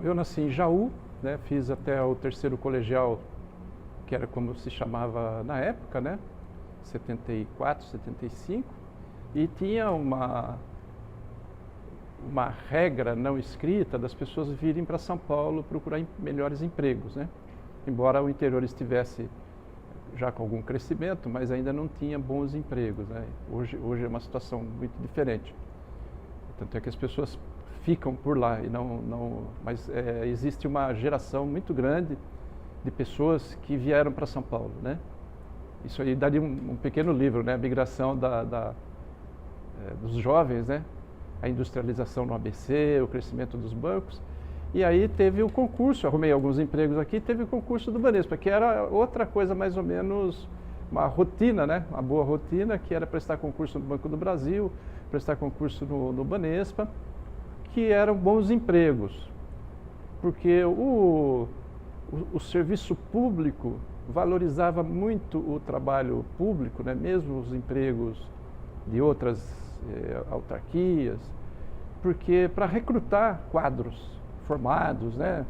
eu nasci em Jaú, né? Fiz até o terceiro colegial, que era como se chamava na época, né? 74, 75, e tinha uma regra não escrita das pessoas virem para São Paulo procurar melhores empregos, né? Embora o interior estivesse já com algum crescimento, mas ainda não tinha bons empregos, né? Hoje é uma situação muito diferente. Tanto é que as pessoas ficam por lá e mas existe uma geração muito grande de pessoas que vieram para São Paulo, né? Isso aí daria um pequeno livro, né? A migração dos jovens, né? A industrialização no ABC, o crescimento dos bancos. E aí teve o concurso, arrumei alguns empregos aqui, teve o concurso do Banespa, que era outra coisa mais ou menos, uma rotina, né? Uma boa rotina, que era prestar concurso no Banco do Brasil, prestar concurso no Banespa, que eram bons empregos, porque o serviço público valorizava muito o trabalho público, né? Mesmo os empregos de outras autarquias, porque para recrutar quadros formados, né?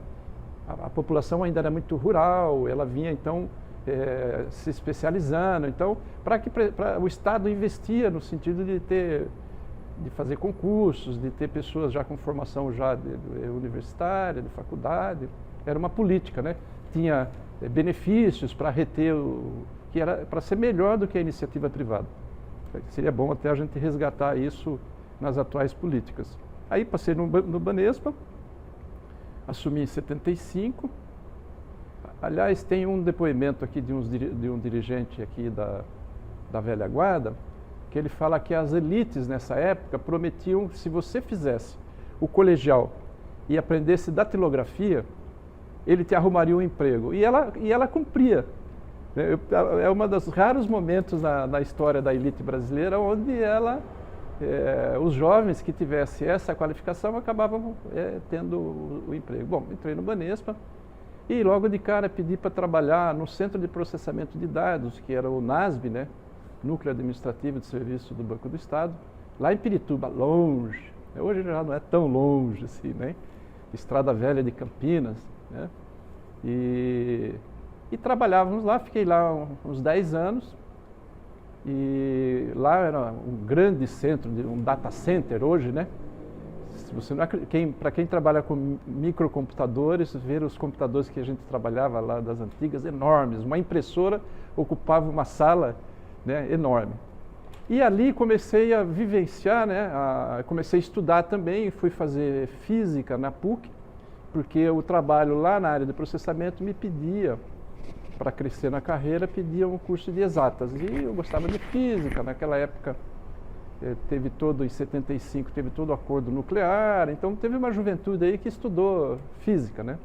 A população ainda era muito rural, ela vinha então se especializando, então para o Estado investia no sentido de fazer concursos, de ter pessoas já com formação já universitária, de faculdade, era uma política, né? Tinha benefícios para reter que era para ser melhor do que a iniciativa privada. Seria bom até a gente resgatar isso nas atuais políticas. Aí passei no Banespa, assumi em 75. Aliás, tem um depoimento aqui de um dirigente aqui da velha guarda, que ele fala que as elites nessa época prometiam que se você fizesse o colegial e aprendesse datilografia, ele te arrumaria um emprego. E ela cumpria. É um dos raros momentos na história da elite brasileira onde os jovens que tivessem essa qualificação acabavam tendo o emprego. Bom, entrei no Banespa e logo de cara pedi para trabalhar no Centro de Processamento de Dados, que era o NASB, né? Núcleo Administrativo de Serviço do Banco do Estado, lá em Pirituba, longe. Hoje já não é tão longe assim, né? Estrada Velha de Campinas, né? E trabalhávamos lá, fiquei lá uns 10 anos, e lá era um grande centro, um data center hoje, né? Para quem trabalha com microcomputadores, ver os computadores que a gente trabalhava lá das antigas, enormes, uma impressora ocupava uma sala, né, enorme. E ali comecei a vivenciar, né, comecei a estudar também, fui fazer física na PUC, porque o trabalho lá na área de processamento me pedia, para crescer na carreira, pedia um curso de exatas. E eu gostava de física, naquela época em 75, teve todo o acordo nuclear, então teve uma juventude aí que estudou física, né?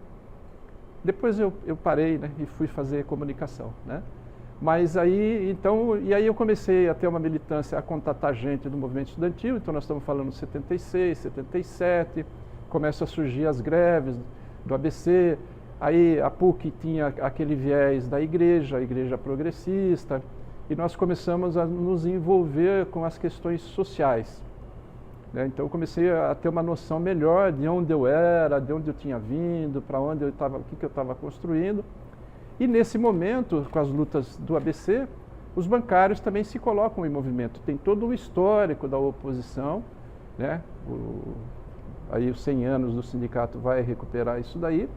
Depois eu parei, né, e fui fazer comunicação, né? Mas aí, então, e aí eu comecei a ter uma militância, a contatar gente do movimento estudantil, então nós estamos falando de 76, 77, começam a surgir as greves do ABC, aí a PUC tinha aquele viés da igreja, a igreja progressista, e nós começamos a nos envolver com as questões sociais, né? Então eu comecei a ter uma noção melhor de onde eu era, de onde eu tinha vindo, para onde eu estava, o que eu estava construindo. E nesse momento, com as lutas do ABC, os bancários também se colocam em movimento. Tem todo o histórico da oposição, né? Aí os 100 anos do sindicato vai recuperar isso daí.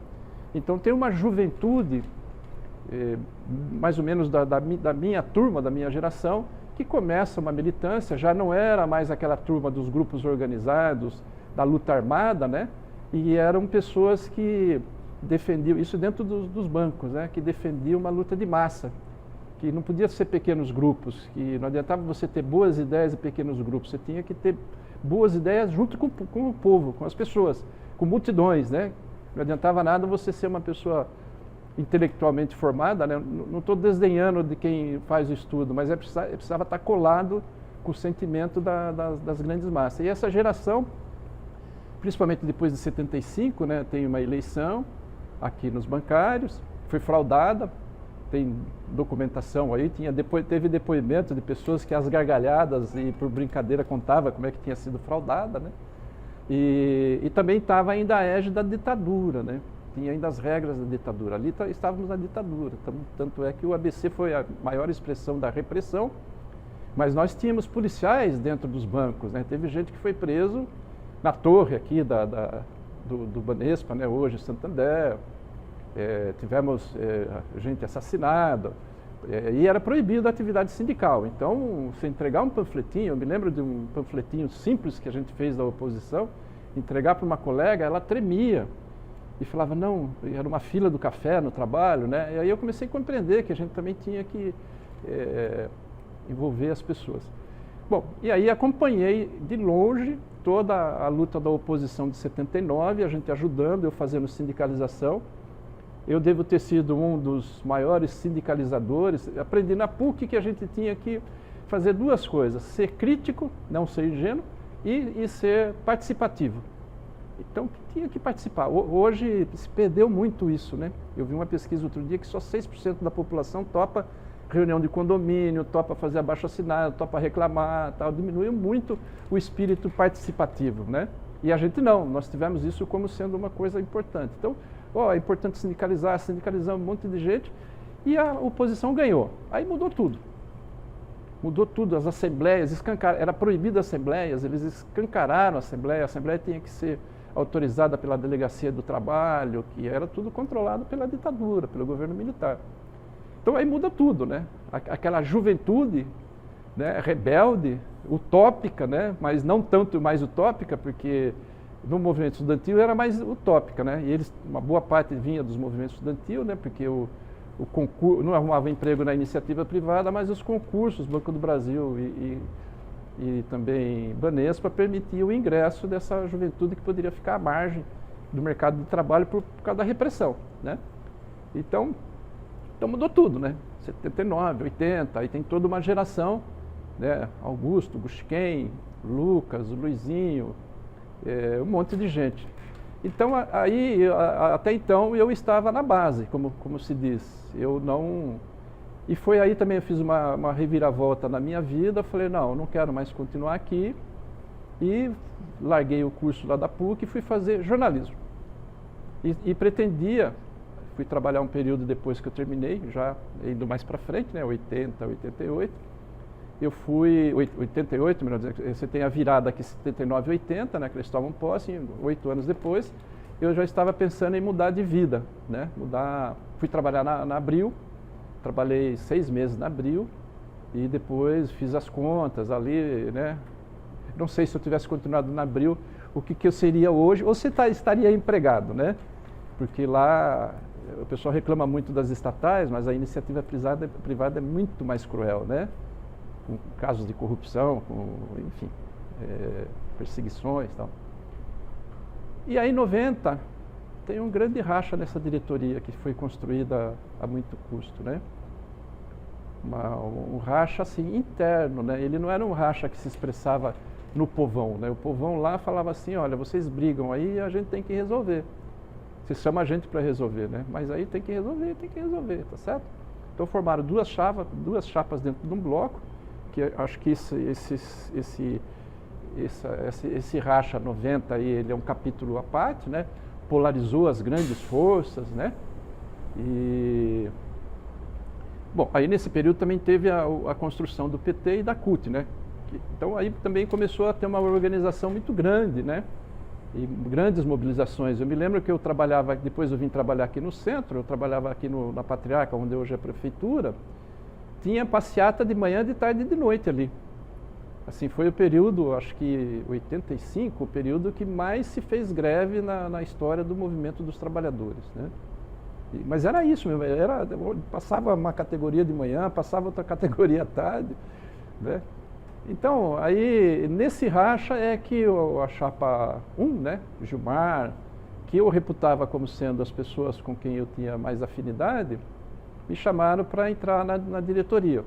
Então tem uma juventude, mais ou menos da minha turma, da minha geração, que começa uma militância, já não era mais aquela turma dos grupos organizados, da luta armada, né? E eram pessoas que defendiam, isso dentro dos bancos, né? Que defendiam uma luta de massa, que não podia ser pequenos grupos, que não adiantava você ter boas ideias em pequenos grupos, você tinha que ter boas ideias junto com o povo, com as pessoas, com multidões, né? Não adiantava nada você ser uma pessoa intelectualmente formada, né? Não estou desdenhando de quem faz o estudo, mas precisava estar colado com o sentimento das grandes massas. E essa geração, principalmente depois de 75, né, tem uma eleição aqui nos bancários, foi fraudada, tem documentação aí, teve depoimento de pessoas que às gargalhadas e por brincadeira contava como é que tinha sido fraudada, né? E também estava ainda a égide da ditadura, né? Tinha ainda as regras da ditadura. Ali estávamos na ditadura. Tanto é que o ABC foi a maior expressão da repressão, mas nós tínhamos policiais dentro dos bancos, né? Teve gente que foi preso na torre aqui do Banespa, né? Hoje Santander. Tivemos gente assassinada. E era proibido a atividade sindical. Então, se entregar um panfletinho, eu me lembro de um panfletinho simples que a gente fez da oposição, entregar para uma colega, ela tremia e falava, não, era uma fila do café no trabalho, né? E aí eu comecei a compreender que a gente também tinha que envolver as pessoas. Bom, e aí acompanhei de longe toda a luta da oposição de 79, a gente ajudando, eu fazendo sindicalização. Eu devo ter sido um dos maiores sindicalizadores. Aprendi na PUC que a gente tinha que fazer duas coisas: ser crítico, não ser ingênuo, e ser participativo. Então, tinha que participar. Hoje se perdeu muito isso, né? Eu vi uma pesquisa outro dia que só 6% da população topa reunião de condomínio, topa fazer abaixo-assinado, topa reclamar, tal. Diminuiu muito o espírito participativo, né? E a gente não, nós tivemos isso como sendo uma coisa importante. Então, é importante sindicalizar um monte de gente, e a oposição ganhou. Aí mudou tudo. Mudou tudo, as assembleias, era proibido as assembleias, eles escancararam a assembleia tinha que ser autorizada pela Delegacia do Trabalho, que era tudo controlado pela ditadura, pelo governo militar. Então aí muda tudo, né? Aquela juventude, né, rebelde, utópica, né, mas não tanto mais utópica, porque no movimento estudantil era mais utópica, né? E uma boa parte vinha dos movimentos estudantil, né? Porque o concurso não arrumava emprego na iniciativa privada, mas os concursos, Banco do Brasil e também Banespa permitiam o ingresso dessa juventude que poderia ficar à margem do mercado de trabalho por causa da repressão, né? Então mudou tudo, né? 79, 80, aí tem toda uma geração, né? Augusto, Gusquem, Lucas, Luizinho, um monte de gente. Então, até então, eu estava na base, como se diz. E foi aí também eu fiz uma reviravolta na minha vida. Falei, não quero mais continuar aqui. E larguei o curso lá da PUC e fui fazer jornalismo. E pretendia, fui trabalhar um período depois que eu terminei, já indo mais para frente, né, 80, 88. Eu fui, 88, melhor dizer, você tem a virada aqui 79 e 80, né, que eles tomam posse, 8 anos depois, eu já estava pensando em mudar de vida, né, fui trabalhar na Abril, trabalhei 6 meses na Abril, e depois fiz as contas ali, né, não sei se eu tivesse continuado na Abril, o que eu seria hoje, ou se estaria empregado, né, porque lá o pessoal reclama muito das estatais, mas a iniciativa privada é muito mais cruel, né, com casos de corrupção, enfim, perseguições e tal. E aí em 90 tem um grande racha nessa diretoria que foi construída a muito custo, né? Um racha assim interno, né? Ele não era um racha que se expressava no povão, né? O povão lá falava assim, olha, vocês brigam aí e a gente tem que resolver. Você chama a gente para resolver, né? Mas aí tem que resolver, tá certo? Então formaram duas chapas dentro de um bloco, que acho que esse racha 90 aí, ele é um capítulo à parte, né? Polarizou as grandes forças, né? E bom, aí nesse período também teve a construção do PT e da CUT, né? Então aí também começou a ter uma organização muito grande, né? E grandes mobilizações. Eu me lembro que eu trabalhava, depois eu vim trabalhar aqui no centro, eu trabalhava aqui na Patriarca, onde hoje é a prefeitura. Tinha passeata de manhã, de tarde e de noite ali. Assim, foi o período, acho que 85, o período que mais se fez greve na história do movimento dos trabalhadores, né? Mas era isso mesmo, passava uma categoria de manhã, passava outra categoria à tarde, né? Então, aí, nesse racha é que a chapa 1, né, Gilmar, que eu reputava como sendo as pessoas com quem eu tinha mais afinidade, me chamaram para entrar na diretoria.